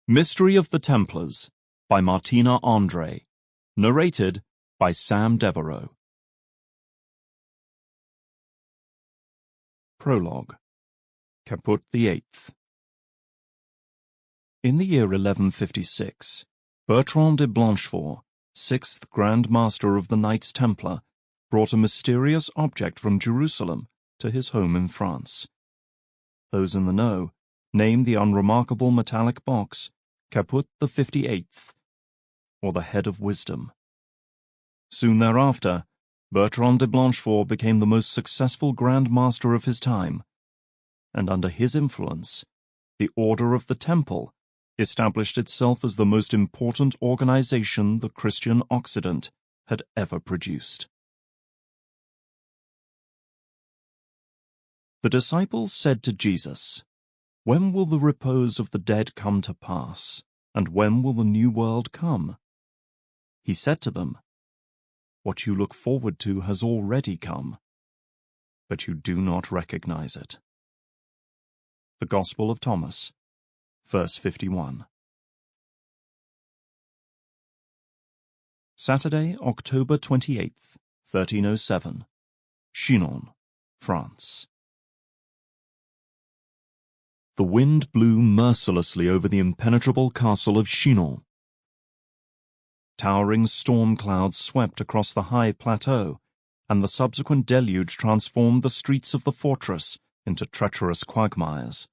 Mystery of the Templars by Martina André. Narrated by Sam Devereaux. Prologue. Caput the Eighth. In the year 1156, Bertrand de Blanchefort, 6th Grand Master of the Knights Templar, brought a mysterious object from Jerusalem to his home in France. Those in the know name the unremarkable metallic box Caput the 58th, or the Head of Wisdom. Soon thereafter, Bertrand de Blanchefort became the most successful Grand Master of his time, and under his influence, the Order of the Temple established itself as the most important organization the Christian Occident had ever produced. The disciples said to Jesus, "When will the repose of the dead come to pass, and when will the new world come?" He said to them, "What you look forward to has already come, but you do not recognize it." The Gospel of Thomas, verse 51. Saturday, October 28th, 1307. Chinon, France. The wind blew mercilessly over the impenetrable castle of Chinon. Towering storm clouds swept across the high plateau, and the subsequent deluge transformed the streets of the fortress into treacherous quagmires.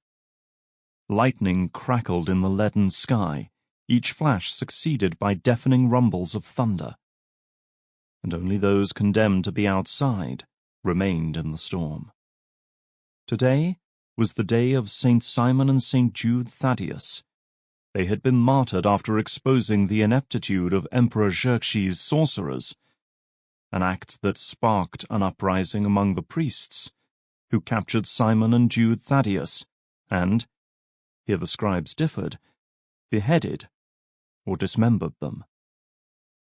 Lightning crackled in the leaden sky, each flash succeeded by deafening rumbles of thunder. And only those condemned to be outside remained in the storm. Today was the day of St. Simon and St. Jude Thaddeus. They had been martyred after exposing the ineptitude of Emperor Xerxes' sorcerers, an act that sparked an uprising among the priests, who captured Simon and Jude Thaddeus and, here the scribes differed, beheaded or dismembered them.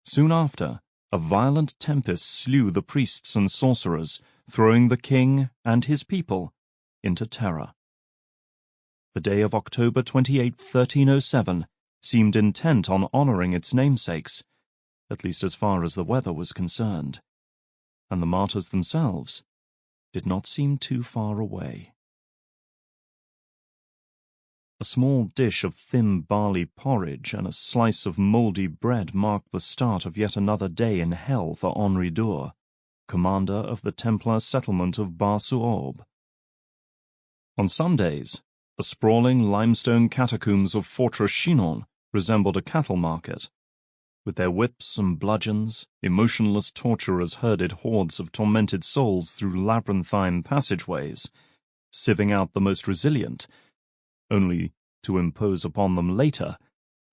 Soon after, a violent tempest slew the priests and sorcerers, throwing the king and his people into terror. The day of October 28, 1307, seemed intent on honoring its namesakes, at least as far as the weather was concerned, and the martyrs themselves did not seem too far away. A small dish of thin barley porridge and a slice of mouldy bread marked the start of yet another day in hell for Henri d'Or, commander of the Templar settlement of Bar-sur-Aube. On some days, the sprawling limestone catacombs of Fortress Chinon resembled a cattle market. With their whips and bludgeons, emotionless torturers herded hordes of tormented souls through labyrinthine passageways, sieving out the most resilient, only to impose upon them later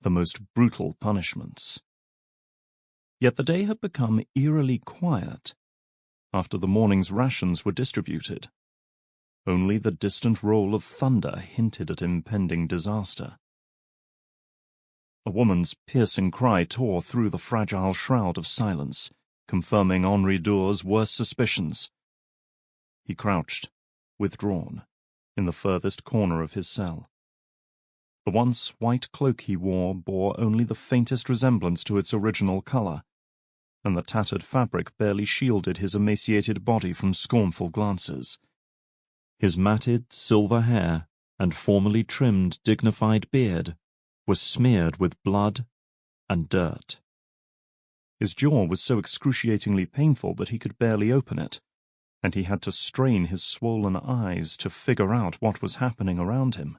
the most brutal punishments. Yet the day had become eerily quiet after the morning's rations were distributed. Only the distant roll of thunder hinted at impending disaster. A woman's piercing cry tore through the fragile shroud of silence, confirming Henri d'Or's worst suspicions. He crouched, withdrawn, in the furthest corner of his cell. The once white cloak he wore bore only the faintest resemblance to its original color, and the tattered fabric barely shielded his emaciated body from scornful glances. His matted silver hair and formally trimmed dignified beard were smeared with blood and dirt. His jaw was so excruciatingly painful that he could barely open it, and he had to strain his swollen eyes to figure out what was happening around him.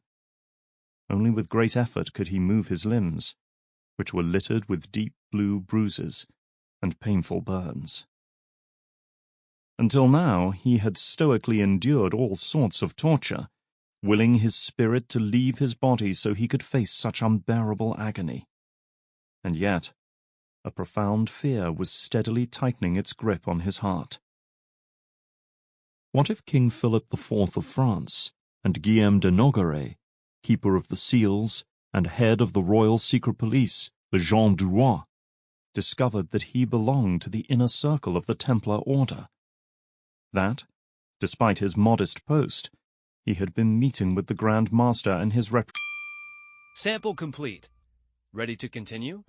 Only with great effort could he move his limbs, which were littered with deep blue bruises and painful burns. Until now, he had stoically endured all sorts of torture, willing his spirit to leave his body so he could face such unbearable agony. And yet, a profound fear was steadily tightening its grip on his heart. What if King Philip IV of France and Guillaume de Nogaret, keeper of the seals and head of the royal secret police, the Gens du Roi, discovered that he belonged to the inner circle of the Templar order? That, despite his modest post, he had been meeting with the Grand Master and his Sample complete. Ready to continue?